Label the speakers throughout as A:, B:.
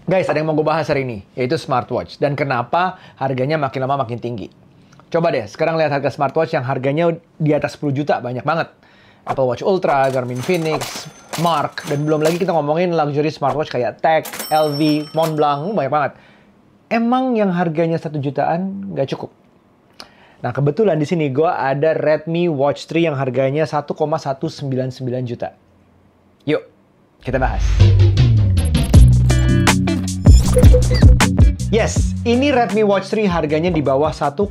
A: Guys, ada yang mau gue bahas hari ini, yaitu smartwatch. Dan kenapa harganya makin lama makin tinggi. Coba deh, sekarang lihat harga smartwatch yang harganya di atas 10 juta, banyak banget. Apple Watch Ultra, Garmin Fenix, Mark, dan belum lagi kita ngomongin luxury smartwatch kayak Tag, LV, Montblanc, banyak banget. Emang yang harganya 1 jutaan nggak cukup? Nah, kebetulan di sini gue ada Redmi Watch 3 yang harganya 1,199 juta. Yuk, kita bahas. Yes, ini Redmi Watch 3 harganya di bawah 1,2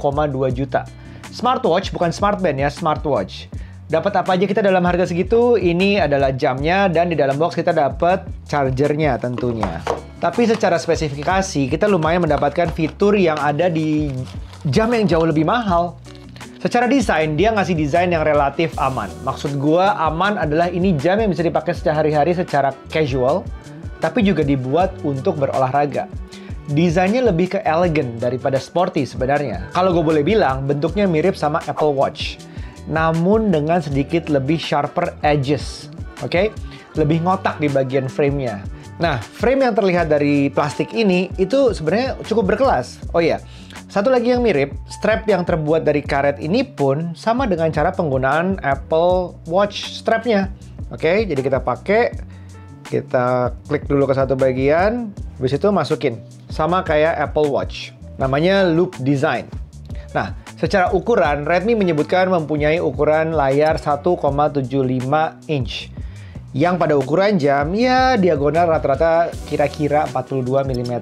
A: juta. Smartwatch, bukan smartband ya, smartwatch. Dapat apa aja kita dalam harga segitu? Ini adalah jamnya dan di dalam box kita dapat chargernya tentunya. Tapi secara spesifikasi kita lumayan mendapatkan fitur yang ada di jam yang jauh lebih mahal. Secara desain dia ngasih desain yang relatif aman. Maksud gua aman adalah ini jam yang bisa dipakai sehari-hari secara casual, tapi juga dibuat untuk berolahraga. Desainnya lebih ke elegan daripada sporty sebenarnya. Kalau gue boleh bilang, bentuknya mirip sama Apple Watch. Namun dengan sedikit lebih sharper edges, oke? Lebih ngotak di bagian frame-nya. Nah, frame yang terlihat dari plastik ini itu sebenarnya cukup berkelas. Oh iya, satu lagi yang mirip, strap yang terbuat dari karet ini pun sama dengan cara penggunaan Apple Watch strapnya. Oke, jadi kita pakai, kita klik dulu ke satu bagian, habis itu masukin. Sama kayak Apple Watch. Namanya Loop Design. Nah, secara ukuran, Redmi menyebutkan mempunyai ukuran layar 1,75 inch. Yang pada ukuran jam, ya diagonal rata-rata kira-kira 42 mm.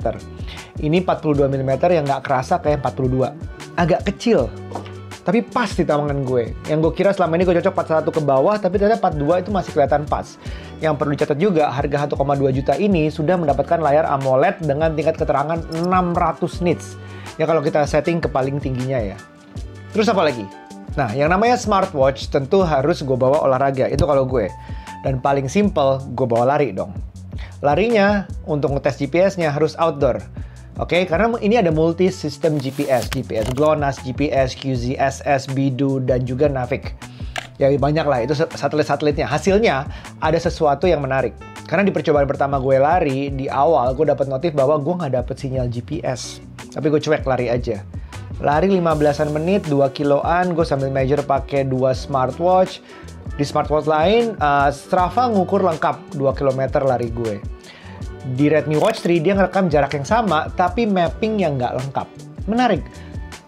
A: Ini 42 mm yang nggak kerasa kayak 42. Agak kecil, tapi pas di tangan gue. Yang gue kira selama ini gue cocok 41 ke bawah, tapi ternyata 42 itu masih kelihatan pas. Yang perlu dicatat juga, harga 1,2 juta ini sudah mendapatkan layar AMOLED dengan tingkat keterangan 600 nits. Ya kalau kita setting ke paling tingginya ya. Terus apa lagi? Nah, yang namanya smartwatch tentu harus gue bawa olahraga, itu kalau gue. Dan paling simple, gue bawa lari dong. Larinya, untuk ngetes GPS-nya harus outdoor. Oke, karena ini ada multi sistem GPS, GPS GLONASS, GPS, QZSS, Beidou, dan juga Navic. Ya banyak lah, itu satelit-satelitnya. Hasilnya, ada sesuatu yang menarik. Karena di percobaan pertama gue lari, di awal gue dapat notif bahwa gue nggak dapet sinyal GPS. Tapi gue cuek lari aja. Lari 15-an menit, 2 kiloan, gue sambil measure pakai 2 smartwatch. Di smartwatch lain, Strava ngukur lengkap 2 km lari gue. Di Redmi Watch 3 dia ngerekam jarak yang sama, tapi mapping yang nggak lengkap. Menarik.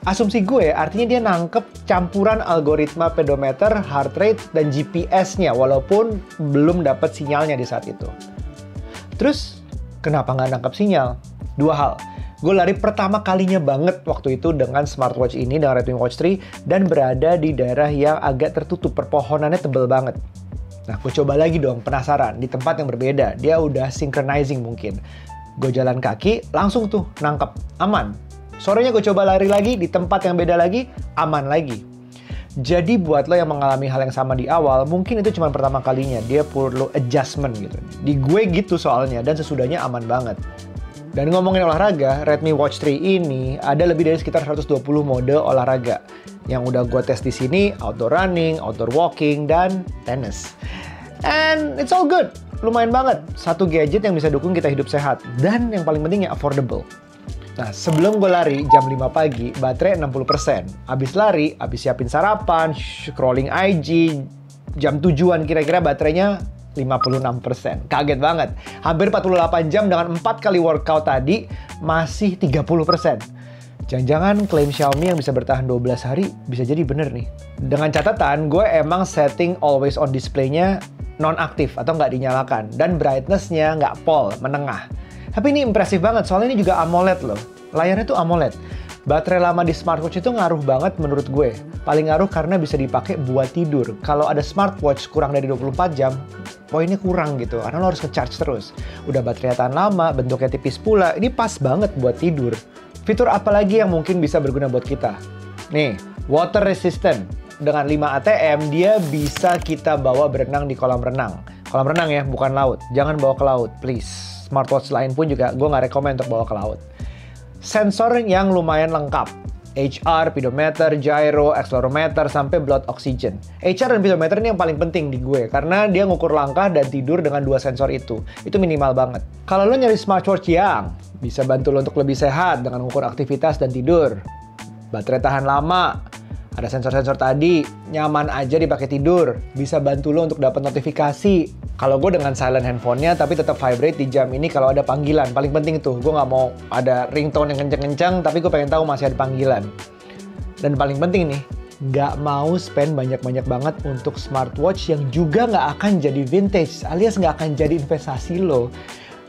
A: Asumsi gue artinya dia nangkep campuran algoritma pedometer, heart rate, dan GPS-nya, walaupun belum dapat sinyalnya di saat itu. Terus, kenapa nggak nangkep sinyal? Dua hal. Gue lari pertama kalinya banget waktu itu dengan smartwatch ini, dengan Redmi Watch 3, dan berada di daerah yang agak tertutup, perpohonannya tebel banget. Nah, gue coba lagi dong, penasaran, di tempat yang berbeda. Dia udah synchronizing mungkin. Gue jalan kaki, langsung tuh nangkep, aman. Sorenya gue coba lari lagi, di tempat yang beda lagi, aman lagi. Jadi buat lo yang mengalami hal yang sama di awal, mungkin itu cuma pertama kalinya, dia perlu adjustment gitu. Di gue gitu soalnya, dan sesudahnya aman banget. Dan ngomongin olahraga, Redmi Watch 3 ini ada lebih dari sekitar 120 mode olahraga. Yang udah gue tes di sini, outdoor running, outdoor walking, dan tennis. And it's all good. Lumayan banget. Satu gadget yang bisa dukung kita hidup sehat. Dan yang paling pentingnya affordable. Nah, sebelum gue lari jam 5 pagi, baterai 60%. Abis lari, abis siapin sarapan, scrolling IG, jam 7-an kira-kira baterainya 56%. Kaget banget. Hampir 48 jam dengan 4 kali workout tadi, masih 30%. Jangan-jangan klaim Xiaomi yang bisa bertahan 12 hari bisa jadi bener nih. Dengan catatan, gue emang setting always on display-nya non-aktif atau nggak dinyalakan. Dan brightness-nya nggak pol, menengah. Tapi ini impresif banget, soalnya ini juga AMOLED loh. Layarnya tuh AMOLED. Baterai lama di smartwatch itu ngaruh banget menurut gue. Paling ngaruh karena bisa dipakai buat tidur. Kalau ada smartwatch kurang dari 24 jam, poinnya kurang gitu. Karena lo harus nge-charge terus. Udah baterai tahan lama, bentuknya tipis pula. Ini pas banget buat tidur. Fitur apa lagi yang mungkin bisa berguna buat kita? Nih, water resistant. Dengan 5 ATM, dia bisa kita bawa berenang di kolam renang. Kolam renang ya, bukan laut. Jangan bawa ke laut, please. Smartwatch lain pun juga gue nggak rekomen untuk bawa ke laut. Sensor yang lumayan lengkap. HR, pedometer, gyro, accelerometer, sampai blood oxygen. HR dan pedometer ini yang paling penting di gue, karena dia ngukur langkah dan tidur dengan dua sensor itu. Itu minimal banget. Kalau lo nyari smartwatch yang bisa bantu lo untuk lebih sehat dengan mengukur aktivitas dan tidur, baterai tahan lama, ada sensor-sensor tadi, nyaman aja dipakai tidur, bisa bantu lo untuk dapat notifikasi. Kalau gue dengan silent handphonenya, tapi tetap vibrate di jam ini kalau ada panggilan. Paling penting itu, gue nggak mau ada ringtone yang kenceng-kenceng, tapi gue pengen tahu masih ada panggilan. Dan paling penting nih, nggak mau spend banyak-banyak banget untuk smartwatch yang juga nggak akan jadi vintage, alias nggak akan jadi investasi lo.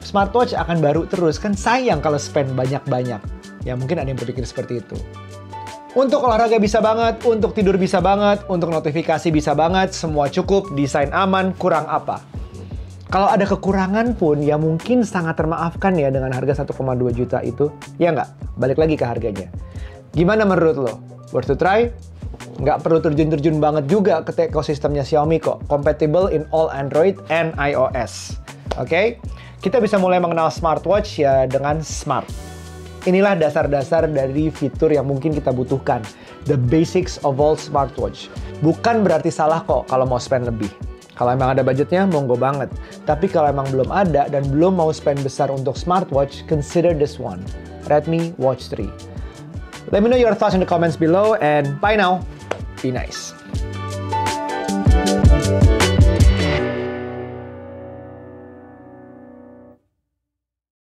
A: Smartwatch akan baru terus, kan sayang kalau spend banyak-banyak. Ya mungkin ada yang berpikir seperti itu. Untuk olahraga bisa banget, untuk tidur bisa banget, untuk notifikasi bisa banget, semua cukup, desain aman, kurang apa? Kalau ada kekurangan pun, ya mungkin sangat termaafkan ya dengan harga 1,2 juta itu. Ya nggak? Balik lagi ke harganya. Gimana menurut lo? Worth to try? Nggak perlu terjun-terjun banget juga ke ekosistemnya Xiaomi kok. Compatible in all Android and iOS. Oke? Kita bisa mulai mengenal smartwatch ya dengan smart. Inilah dasar-dasar dari fitur yang mungkin kita butuhkan. The basics of all smartwatch. Bukan berarti salah kok kalau mau spend lebih. Kalau emang ada budgetnya, monggo banget. Tapi kalau emang belum ada dan belum mau spend besar untuk smartwatch, consider this one. Redmi Watch 3. Let me know your thoughts in the comments below and bye now. Be nice.